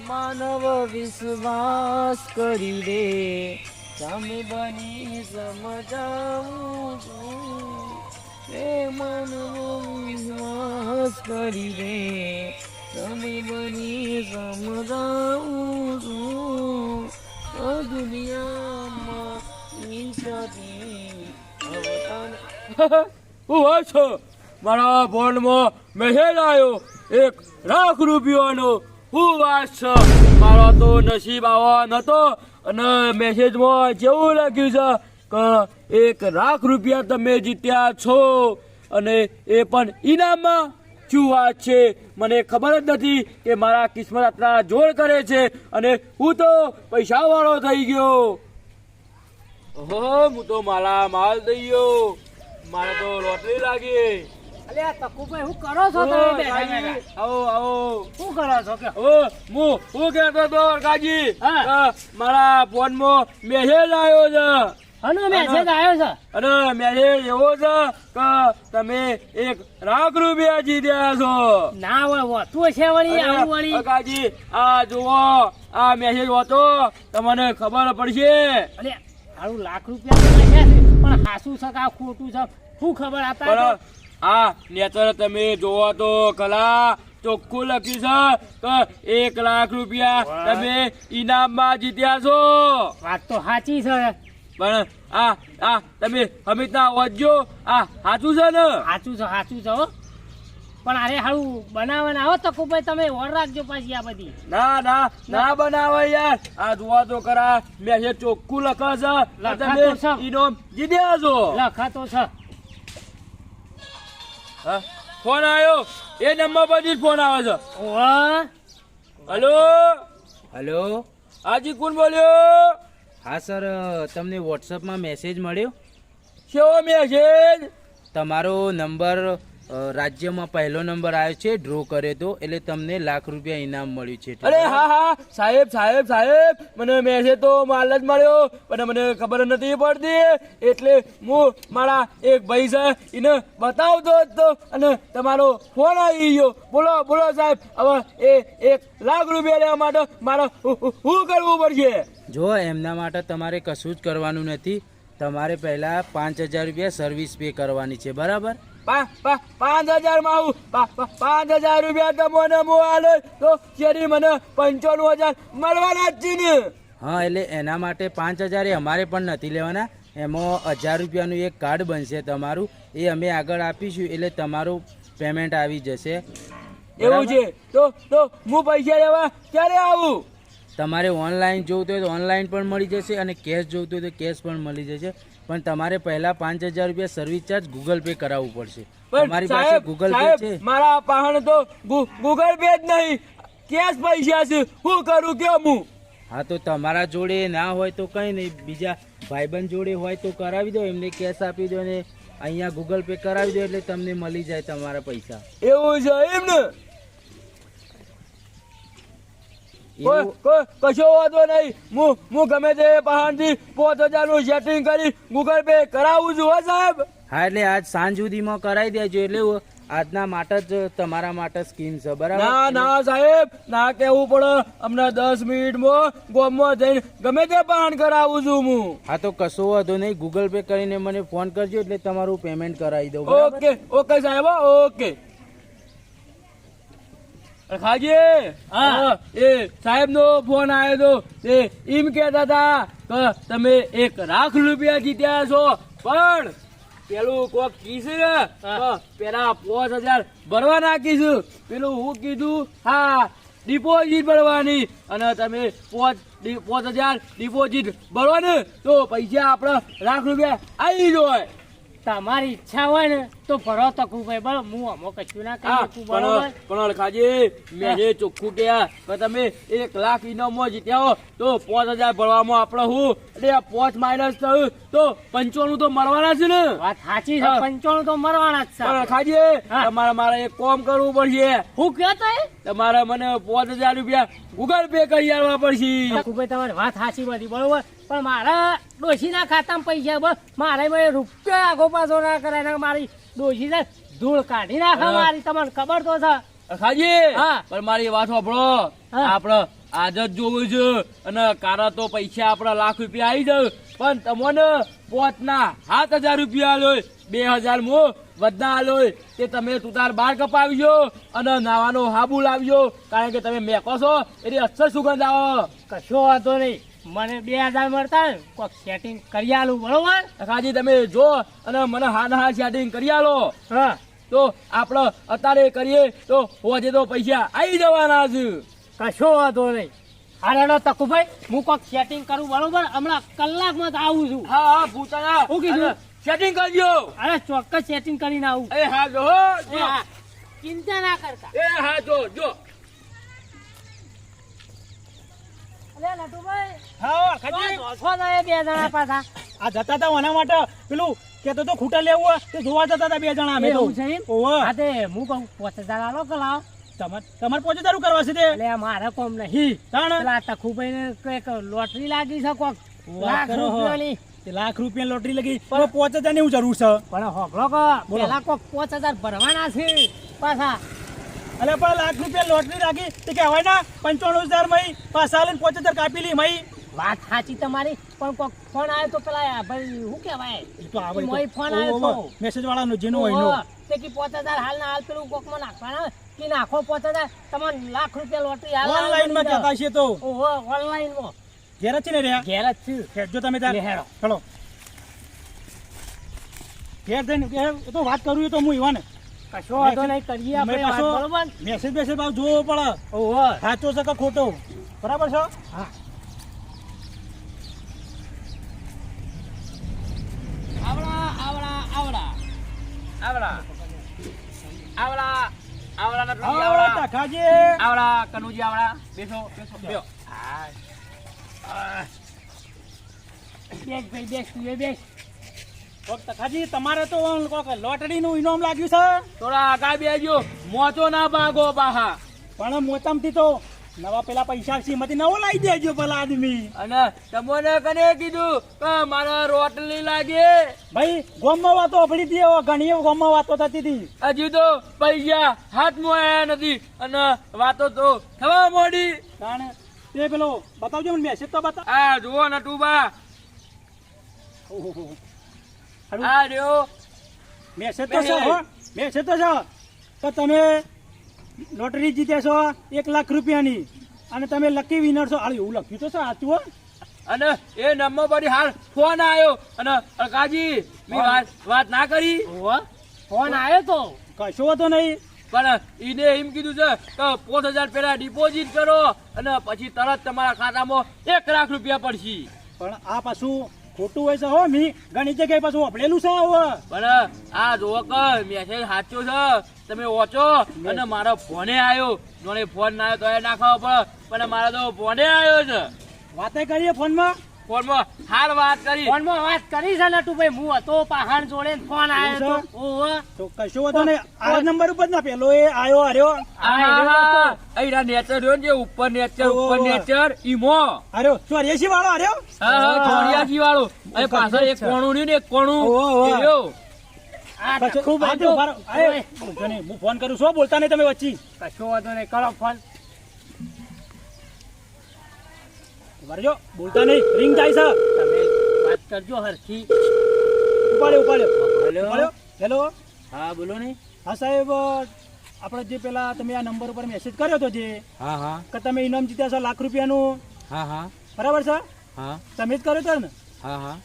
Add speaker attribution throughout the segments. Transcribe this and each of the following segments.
Speaker 1: માનવ વિશ્વાસ કરી રે તમે બની સમજાવું છું હે માનવ વિશ્વાસ કરી રે તમે બની સમજાવું છું આ દુનિયામાં ઇન્સાફી હું હોય છો મારા ફોનમાં મેસેજ આવ્યો 1 લાખ રૂપિયાનો હું વાત છે મારો તો નસીબ આવો નતો અને મેસેજમાં જેવું લખ્યું છે કે 1 લાખ રૂપિયા તમે જીત્યા છો અને એ પણ ઇનામમાં શું વાત છે મને ખબર જ નથી કે મારા કિસ્મત આટલા જોર કરે છે અને હું તો પૈસાવાળો થઈ ગયો ઓહો હું તો માલા માલ થઈ ગયો મારે તો લોટરી લાગી
Speaker 2: અલ્યા તકુભાઈ હું કરો છો તમે બેઠા
Speaker 1: આવો આવો
Speaker 2: શું કરો છો કે
Speaker 1: હું કહેતો તો કાજી મારા ફોનમાં મેસેજ આવ્યો છે
Speaker 2: હનો મેસેજ આવ્યો છે
Speaker 1: અને મેસેજ એવો છે કે તમે 1 લાખ રૂપિયા જીત્યા છો
Speaker 2: ના હોય હોતું છે વળી આવું વળી
Speaker 1: કાજી આ જુઓ આ મેસેજ હોતો તમને ખબર પડશે
Speaker 2: અરે આવું લાખ રૂપિયા તો નાખ્યા છે પણ હાસું છે કે આ ખોટું છે શું ખબર આપતા
Speaker 1: આ નેચર તમે જોવો તો કલા ચોખ્ખું લખ્યું છે કે 1 લાખ રૂપિયા તમે ઇનામમાં જીત્યા છો
Speaker 2: વાત તો સાચી છે
Speaker 1: પણ આ તમે હમીરના વાંચજો આ સાચું છે ને
Speaker 2: સાચું છે હો પણ અરે હારું બનાવવાના આવો તકુભાઈ તમે ઓર રાખજો પાછી આ બધી
Speaker 1: ના બનાવે યાર આ જોવા તો કરા મેસેજ ચોખ્ખું લખે છે તમે ઇનામ જીત્યા છો
Speaker 2: લખાતો છે
Speaker 1: ફોન આવ્યો એ નંબર પરથી ફોન આવે છે હલો
Speaker 3: હલો
Speaker 1: હાજી કોણ બોલ્યો
Speaker 3: હા સર તમને વોટ્સઅપમાં મેસેજ મળ્યો
Speaker 1: કેવો મેસેજ
Speaker 3: તમારો નંબર રાજ્યમાં પહેલો નંબર આવ્યો છે ડ્રો કર્યો તો એટલે તમને ₹1 લાખ ઇનામ મળ્યું છે
Speaker 1: અરે હા સાહેબ મને મેસેજ તો માલ જ મળ્યો પણ મને ખબર નથી પડતી એટલે હું મારા એક ભાઈ છે એને બતાવતો હતો અને તમારો ફોન આવી ગયો બોલો સાહેબ હવે એ ₹1 લાખ લેવા માટે મારે શું કરવું પડશે
Speaker 3: જો એમના માટે તમારે કશું જ કરવાનું નથી તમારે પહેલા ₹5000 સર્વિસ પે કરવાની છે બરાબર
Speaker 1: 5000 માં આવું 5000 રૂપિયા તો મને મોવાલો તો શેરી મને 95000 મળવાના જ છે ને
Speaker 3: હા એટલે એના માટે 5000 અમારે પણ નથી લેવાના એમાં ₹1000 એક કાર્ડ બનશે તમારું એ અમે આગળ આપીશું એટલે તમારું પેમેન્ટ આવી જશે
Speaker 1: એવું છે તો હું પૈસા લેવા ક્યારે આવું
Speaker 3: તમારે ઓનલાઈન જોઈતું હોય તો ઓનલાઈન પણ મળી જશે અને કેશ જોઈતું હોય તો કેશ પણ મળી જશે પણ તમારે પહેલા ₹5000 સર્વિસ ચાર્જ ગૂગલ પે કરાવવું પડશે તમારી પાસે ગૂગલ પે છે
Speaker 1: મારા પાસે તો ગૂગલ પે જ નહીં કેશ પૈસા છે શું કરું કેમ હું
Speaker 3: હા તો તમારા જોડે ના હોય તો કઈ નહીં બીજા ભાઈબંધ જોડે હોય તો કરાવી દો એમને કેશ આપી દો ને અહીંયા ગૂગલ પે કરાવી દો એટલે તમને મળી જાય તમારા પૈસા
Speaker 1: એવું છે એમ ને કશો વાંધો નહીં હું ગમે તે પહાડથી 5000 નું સેટિંગ કરી ગૂગલ પે કરાવું છું હો સાહેબ
Speaker 3: હા એટલે આજ સાંજ સુધીમાં કરાવી દેજો એટલે આજના માટે જ તમારા માટે સ્કીમ છે બરાબર
Speaker 1: ના સાહેબ ના કેવું પડે અમને 10 મિનિટમાં ગામમાં જઈને ગમે તે પહાડ કરાવું છું હું
Speaker 3: હા તો કશો વાંધો નહીં ગૂગલ પે કરીને મને ફોન કરજો એટલે તમારું પેમેન્ટ કરાવી દઉં
Speaker 1: ઓકે સાહેબ ઓકે ખાજી એ સાહેબ નો ફોન આવ્યો તો એમ કેતા હતા કે તમે ₹1 લાખ જીત્યા છો પણ પેલું કોક કીધું ને પેલા 5000 ભરવા નાખીશું પેલું હું કીધું હા ડિપોઝિટ ભરવાની અને તમે 5000 ડિપોઝિટ ભરવાનું તો પૈસા આપડે ₹1 લાખ આવી જાય
Speaker 2: તમારી ઈચ્છા હોય ને હપ્તો ભરો તકુભાઈ બરાબર હું અમો કશું ના કહી
Speaker 1: હા,
Speaker 2: શકું બરોબર
Speaker 1: પણ અલખાજી મેં જે ચોખ્ખું કહ્યા કે તમે 1 લાખ ઇનામમાં જીત્યા હો તો 5,000 ભરવામાં આપણે હું એટલે આ 5 માઇનસ થયું તો 95 તો મળવાના છે ને.
Speaker 2: વાત સાચી છે
Speaker 1: હા.
Speaker 2: 95 તો મરવાના જ
Speaker 1: પણ
Speaker 2: છે
Speaker 1: અલખાજી
Speaker 2: હા.
Speaker 1: મારે એક કામ કરવું પડશે.
Speaker 2: હું કયો તો એ
Speaker 1: તમારે મને 5,000 રૂપિયા ગૂગલ પે કરી આપવા પડશે.
Speaker 2: તકુભાઈ તમારી વાત સાચી બધી બરોબર પણ મારા ડોશીના ખાતામાં પૈસા બસ મારે મને રૂપિયા આગો પાછો ના કરાય ને મારી ડોશી ને ધૂળ કાઢી નાખે
Speaker 1: હા.
Speaker 2: મારી તમને ખબર તો છે
Speaker 1: અલખાજી
Speaker 2: હા.
Speaker 1: પણ મારી વાત સાંભળો
Speaker 2: હા.
Speaker 1: આપણે આજ જ જોવું છે અને કારા તો પૈસા આપણા લાખ રૂપિયા આવી જાય પણ તમને 5,000 રૂપિયા આલો 2,000 મો વધના આલો તે તમે તુતાર બાર કપાવજો અને નાવાનો હાબુ લાવજો કારણ કે તમે મેકો છો એટલે અસર સુગંધ આવો.
Speaker 2: કશો વાંધો નહીં મને 2,000 મળતા ને કોઈક સેટિંગ કરી આલું બરોબર
Speaker 1: કાજી તમે જો અને મને હાથ સેટિંગ કરી આલો
Speaker 2: હા
Speaker 1: તો આપણે અત્યારે કરીએ તો હોજે તો પૈસા આવી જવાના છે.
Speaker 2: કશો વાંધો નહીં હારેડો તકુભાઈ હું કોઈક સેટિંગ કરું બરોબર હમણાં કલાકમાં જ આવું છું
Speaker 1: હા ભૂતાના
Speaker 2: શું કીધું?
Speaker 1: સેટિંગ કરજો.
Speaker 2: અરે ચોક્કસ સેટિંગ કરીને આવું
Speaker 1: એ હા જો
Speaker 2: એ હા, ચિંતા ના કરતા
Speaker 1: એ હા જો
Speaker 2: અરે લટુભાઈ
Speaker 4: હા
Speaker 2: છો
Speaker 4: ખાજી
Speaker 2: ને 2 જણા પાછા
Speaker 4: આ જતા હતા એના માટે પેલું કેતો તો ખૂટા લેવું હોય તે જોવા જતા હતા 2 જણા અમે તો
Speaker 2: એવું છે એમ?
Speaker 4: ઓહો
Speaker 2: હા તે હું કહું 5,000 આલો કે લાવ
Speaker 4: તમારે પોતે તારું કરવા છે તે
Speaker 2: એટલે મારે કોમ નહીં
Speaker 4: તાણ
Speaker 2: પેલા તખુભાઈ ને કઈક લોટરી લાગી છે કોક
Speaker 4: વાત
Speaker 2: લાખ
Speaker 4: કરો હો.
Speaker 2: રૂપિયાની
Speaker 4: તે લાખ રૂપિયા લોટરી લગી પણ 5,000 ની જરૂર છે
Speaker 2: પણ હોગળો કે
Speaker 4: બોલો.
Speaker 2: પેલા કોક 5,000 ભરવાના છે પાછા
Speaker 4: અલે પણ લાખ રૂપિયા લોટરી લાગી તે કહેવાય ના 95,000 મય પાછા આલીને 5,000 કાપી લી મય
Speaker 2: વાત સાચી તમારી પણ કોક ફોન આવ્યો તો પેલા ભાઈ શું કહેવાય
Speaker 4: એ તો આવે
Speaker 2: મોય ફોન આવ્યો તો
Speaker 4: મેસેજ વાળાનો જેનો હોય એનો.
Speaker 2: ઓહો, તે કી 5,000 હાલ ના હાલ પેલું કોકમાં નાખવાના કે નાખો 5,000 તમને લાખ રૂપિયા લોટરી હાલ ના હાલ
Speaker 4: ઓનલાઈન માં
Speaker 2: મળી
Speaker 4: કહેતા
Speaker 2: જાય.
Speaker 4: છે તો
Speaker 2: ઓહો ઓનલાઈન માં
Speaker 4: ઘેર જ છે ને રહ્યા
Speaker 2: ઘેર જ છું
Speaker 4: ખેડજો તમે ત્યાં
Speaker 2: લે હેરો.
Speaker 4: ચલો ઘેર જઈને એ તો વાત કરું એ તો હું એવા ને
Speaker 2: કશો વાંધો નહીં કરીએ આપણે
Speaker 4: મેં
Speaker 2: વાત
Speaker 4: પાછો
Speaker 2: બરોબર
Speaker 4: મેસેજ બેસેજ ભાવ જોવો પડે
Speaker 2: ઓહો
Speaker 4: સાચો છે કે ખોટો બરાબર છે
Speaker 2: હા
Speaker 1: આવડા નટુજી
Speaker 4: આવો
Speaker 1: આવડા
Speaker 4: ટકાજી
Speaker 1: આવડા કનુજી આવડા બેસો બેસો
Speaker 2: બેસ ભાઈ બેસ તું એ બેસ
Speaker 4: ટકાજી તમારે તો લોટરી નું ઇનામ લાગ્યું છે
Speaker 1: થોડા આગા બેજો મોચો ના ભાગો પાહા
Speaker 4: પણ મોટામથી તો નવા પેલા પૈસા સીમાંથી નવો લાવી દેજો પેલા આદમી
Speaker 1: અને તમને કને કીધું કે મારે રોટલી લાગે
Speaker 4: ભાઈ ગોમમાં વાતો અફડી હતી હવે ઘણી ગોમમાં વાતો થતી હતી
Speaker 1: હજી તો પૈસા હાથમાં આયા નથી અને વાતો તો થવા મોડી.
Speaker 4: કારણ તે પેલો બતાવજો મને મેસેજ તો બતાવ
Speaker 1: આ જુઓ નટુબા આ રહ્યો
Speaker 4: મેસેજ તો છે હો મેસેજ તો છે કે તમે લોટરી જીત્યા છો 1 લાખ રૂપિયાની અને તમે લકી વિનર છો હાલ એવું લખ્યું તો છે સાચું હો
Speaker 1: અને એ નંબર પર હાલ ફોન આવ્યો અને કાજી મેં વાત ના કરી
Speaker 2: ઓહો ફોન આવ્યો તો
Speaker 4: કશો વાતો નહીં
Speaker 1: પણ ઈને એમ કીધું છે કે 5,000 પેલા ડિપોઝિટ કરો અને પછી તરત તમારા ખાતામાં 1 લાખ રૂપિયા પડશે.
Speaker 4: પણ આ પાછું ખોટું હોય છે હો મી ઘણી જગ્યાએ પાછું અપડેલું છે હવે
Speaker 1: પણ આ જુઓ કે મેસેજ સાચો છે તમે ઓછો અને મારો ફોને આવ્યો જોડે ફોન ના આવ્યો તો એ નાખવો પડે પણ મારો તો ફોને આવ્યો છે
Speaker 4: વાતે કરીએ ફોનમાં
Speaker 1: ફોનમાં હાલ વાત કરી
Speaker 2: ફોનમાં વાત કરી છે નટુભાઈ હું હતો પહાડ જોડે ને ફોન આવ્યો તો ઓહો
Speaker 4: તો કશો વાતો નહીં આ નંબર ઉપર ના પેલો એ આયો હાર્યો
Speaker 1: અહીંયા નેચર રહ્યો ને જે ઉપર નેચર ઈમો
Speaker 4: હાર્યો શું રેસી વાળો હાર્યો
Speaker 1: ચોર્યાસી વાળો અને પાછળ એક કોણું રહ્યું ને એક કોણું
Speaker 4: ઓહો, ઓહો.
Speaker 1: એ રહ્યો.
Speaker 2: આ
Speaker 4: કશો-
Speaker 2: ખૂબ
Speaker 4: આ જો ઉભા રહો. આય, બોલજો નહીં. હું ફોન કરું છું બોલતા નહીં તમે વચ્ચે
Speaker 2: કશો વાંધો નહીં કરો ફોન
Speaker 4: ઉભા રહેજો. બોલતા નહીં રિંગ થાય છે
Speaker 2: તમે વાત કરજો હરખી
Speaker 4: ઉપાડ્યો ઉપાડ્યો
Speaker 1: હેલો.
Speaker 4: ઉપાડ્યો હેલો
Speaker 1: હા બોલો ને
Speaker 4: હા સાહેબ આપણે જે પેલા તમે આ નંબર ઉપર મેસેજ કર્યો હતો જે
Speaker 3: હા હા
Speaker 4: કે તમે ઇનામ જીત્યા છો લાખ રૂપિયાનું
Speaker 3: હા હા
Speaker 4: બરાબર છે
Speaker 3: હા
Speaker 4: તમે જ કર્યો હતો ને
Speaker 3: હા હા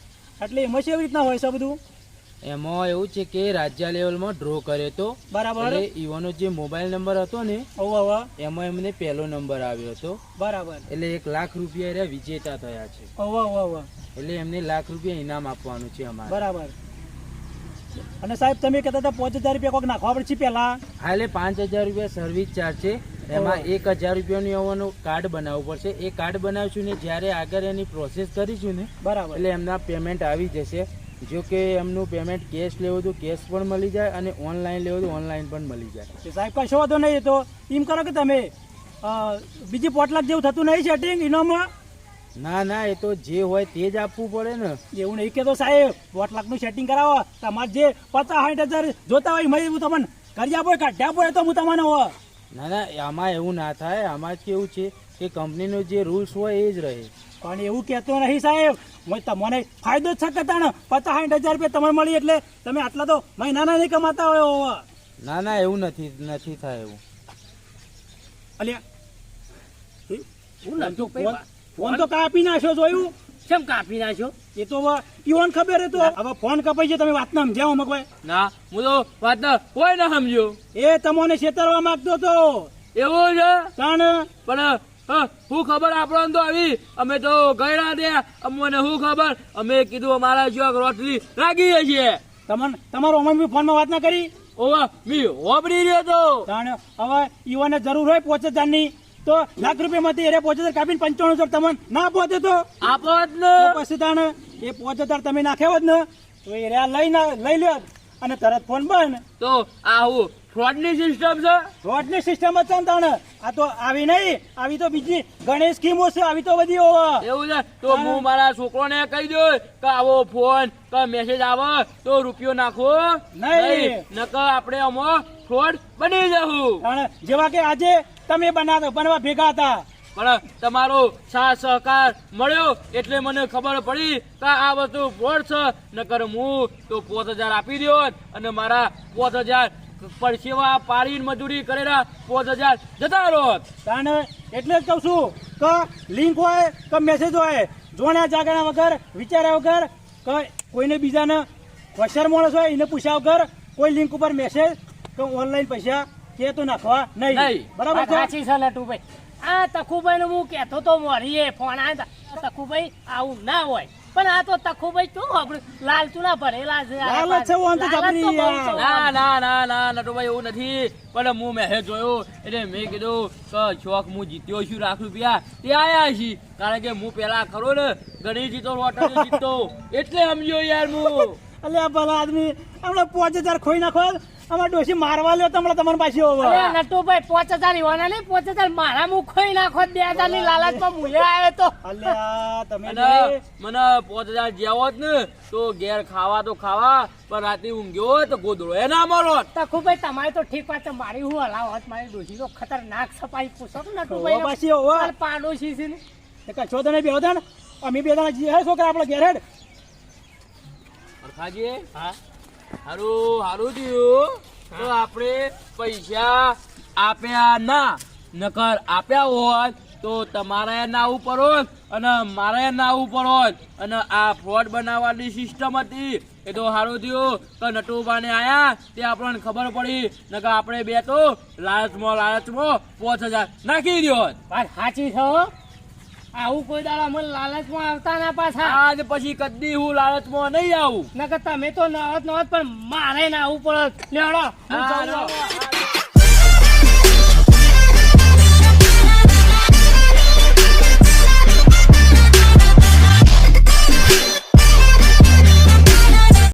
Speaker 4: એટલે એમાં કેવી રીતના હોય છે બધું
Speaker 3: એમાં એવું છે કે રાજ્ય લેવલમાં ડ્રો કર્યો હતો
Speaker 4: બરાબર
Speaker 3: એટલે ઈવાનો જે મોબાઈલ નંબર હતો ને
Speaker 4: હોવ હોવ
Speaker 3: એમાં એમને પહેલો નંબર આવ્યો હતો
Speaker 4: બરાબર
Speaker 3: એટલે 1 લાખ રૂપિયા એરા વિજેતા થયા છે
Speaker 4: હોવ હોવ હોવ
Speaker 3: એટલે એમને લાખ રૂપિયા ઇનામ આપવાનું છે અમારે
Speaker 4: બરાબર અને સાહેબ તમે કહેતા હતા 5000 રૂપિયા કોઈક નાખવા પડશે પહેલા.
Speaker 3: હા એટલે 5000 રૂપિયા સર્વિસ ચાર્જ છે. એમાં 1000 રૂપિયાનું એવાનું કાર્ડ બનાવવું પડશે. એ કાર્ડ બનાવશું ને જ્યારે આગળ એની પ્રોસેસ કરીશું ને
Speaker 4: બરાબર.
Speaker 3: એટલે એમના પેમેન્ટ આવી જશે. જો કે એમનું પેમેન્ટ કેશ લેવું તો કેશ પણ મળી જાય અને ઓનલાઈન લેવું તો ઓનલાઈન પણ મળી જાય.
Speaker 4: તે સાહેબ કશો વાંધો નહીં. એ તો એમ કરો કે તમે બીજી 5 લાખ જેવું થતું નહીં સેટિંગ ઇનામમાં?
Speaker 3: ના એ તો જે હોય તે જ આપવું પડે ને.
Speaker 4: એવું નહીં કહેતો સાહેબ, 5 લાખનું સેટિંગ કરાવો. તમારે જે 50-60 હજાર જોતા હોય એમાં હું તમને કરી આપો, કાઢી આપો. એ તો હું તમને હોવા
Speaker 3: ના આમાં એવું ના થાય. આમાં કેવું છે કે કંપનીનો જે રૂલ્સ હોય એ જ રહે.
Speaker 4: પણ એવું કહેતો નહીં સાહેબ. તમને ફાયદો જ છે કે તાણ 50-60 હજાર રૂપિયા તમને મળી એટલે તમે આટલા તો મહિનાના નહીં કમાતા હોય હોવા.
Speaker 3: ના એવું નથી થાય એવું.
Speaker 4: અલ્યા
Speaker 2: હું નતું
Speaker 4: ફોન તો કાપી નાખ્યો, જોયું?
Speaker 2: કેમ કાપી નાખ્યો?
Speaker 4: એ તો ઈવન ખબર હતો. હવે ફોન કપાઈ છે, તમે વાત ના સમજાવો મગભાઈ.
Speaker 1: ના હું તો વાત ના કોઈ ના સમજ્યો.
Speaker 4: એ તમને છેતરવા માંગતો હતો
Speaker 1: એવું છે
Speaker 4: તાણ.
Speaker 1: પણ શું ખબર આપણને તો આવી. અમે તો ગયડા ત્યાં અમને શું ખબર. અમે કીધું અમારા ચોક રોટલી લાગી છીએ.
Speaker 4: તમારો મમ્મી ફોનમાં વાત ના કરી?
Speaker 1: ઓવા મી હોબડી રહ્યો તો.
Speaker 4: તાણ હવે ઈવનને જરૂર હોય 5000 ની તો લાખ રૂપિયામાંથી એને 5000 કાપીને 95,000 તમને ના પહોંચે તો
Speaker 1: આપો જ ને.
Speaker 4: પછી તાણ એ 5000 તમે નાખ્યા હોત ને તો એ લઈ લ્યો અને તરત ફોન બંધ.
Speaker 1: તો આ હું ફ્રોડ ની સિસ્ટમ છે.
Speaker 4: રોડની સિસ્ટમ જ છે ને તાણ. આ તો આવી નહીં, આવી તો બીજી ઘણી સ્કીમો છે. આવી તો બધી હોવા.
Speaker 1: એવું છે તો હું મારા છોકરોને કહી દઉં કે આવો ફોન કે મેસેજ આવે તો રૂપિયો નાખો
Speaker 4: નહીં.
Speaker 1: નકર આપણે આમાં ફ્રોડ બની જવું.
Speaker 4: તાણ જેવા કે આજે તમે બનવા ભેગા હતા.
Speaker 1: પણ તમારો સાથ સહકાર મળ્યો એટલે મને ખબર પડી કે આ વસ્તુ ફ્રોડ છે. નકર હું તો 5000 આપી દો અને મારા 5000 પરસેવા પાડીને મજૂરી કરેલા 5000 જતા રહો.
Speaker 4: તાણ એટલે જ કહું છું કે લિંક હોય કે મેસેજ હોય, જોણ્યા જાગણા વગર વિચાર્યા વગર કે કોઈને બીજાને હોશિયાર માણસ હોય એને પૂછ્યા વગર કોઈ લિંક ઉપર મેસેજ કે ઓનલાઈન પૈસા કે તો નાખવા નહીં. બરાબર છે?
Speaker 2: સાચી છે નટુભાઈ. આ તખુભાઈ નું હું કેતો તો મોરીએ ફોન આવ્યા હતા. તખુભાઈ આવું ના હોય. પણ આ તો તખુભાઈ શું આપણે લાલચુ ના ભરેલા છે.
Speaker 4: લાલચ છે, વાંધો
Speaker 2: લાલચ તો બહુ છે.
Speaker 1: ના નટુભાઈ એવું નથી. પણ હું મેસેજ જોયો એટલે મેં કીધું કે શોખ હું જીત્યો છું લાખ રૂપિયા તે આયા છી. કારણ કે હું પેલા ખરો ને ઘણી જીતો લોટરી જીતતો એટલે સમજો યાર હું.
Speaker 4: અલ્યા ભલા આદમી હમણાં 5000 ખોઈ નાખો. અમારે ડોશી મારવા લ્યો તમારે તમારી પાસે હોવા.
Speaker 2: અરે નટુભાઈ 5000 ઈવાના નહીં, 5000 મારા મુખ ખોઈ નાખો. 2000 ની લાલચમાં મુએ આવ્યો તો.
Speaker 4: અલ્યા તમે
Speaker 1: અને મને 5000 જ્યાં હોત ને તો ઘેર ખાવા તો ખાવા પણ રાતે ઊંઘ્યો હોત તો ગોદડો એ ના મળો.
Speaker 2: તખુભાઈ તમારે તો ઠીક વાત છે. મારી હું હલાવત મારી ડોશી તો ખતરનાક સફાઈ પૂછો તો
Speaker 4: હોવા
Speaker 2: નટુભાઈ
Speaker 4: પાછી હોવા.
Speaker 2: પાડોશી છે ને.
Speaker 4: કશો તો નહીં બેહો તાણ. અમે બે જણા જઈએ છોકરા આપણે ઘેર હેડ.
Speaker 1: ખાજી હારું થયું તો આપણે પૈસા આપ્યા ના. નકર આપ્યા હોત તો તમારે ના ઉપર હોત અને મારે ના ઉપર હોત. અને આ ફ્રોડ બનાવવાની સિસ્ટમ હતી એ તો સારું થયું કે નટુબાને આયા તે આપણને ખબર પડી. નકર આપણે બે તો લાલચમાં 5000 નાખી દ્યો.
Speaker 2: વાત સાચી છે હો. આવું કોઈ દાડા મને લાલચમાં આવતા ના પાછા.
Speaker 1: આજ પછી કદી હું લાલચમાં નહીં આવું.
Speaker 2: નકર તમે તો નવત પણ મારે ના આવું પડે. લેવડો હું
Speaker 1: હા,
Speaker 2: જાઉં.
Speaker 1: હા.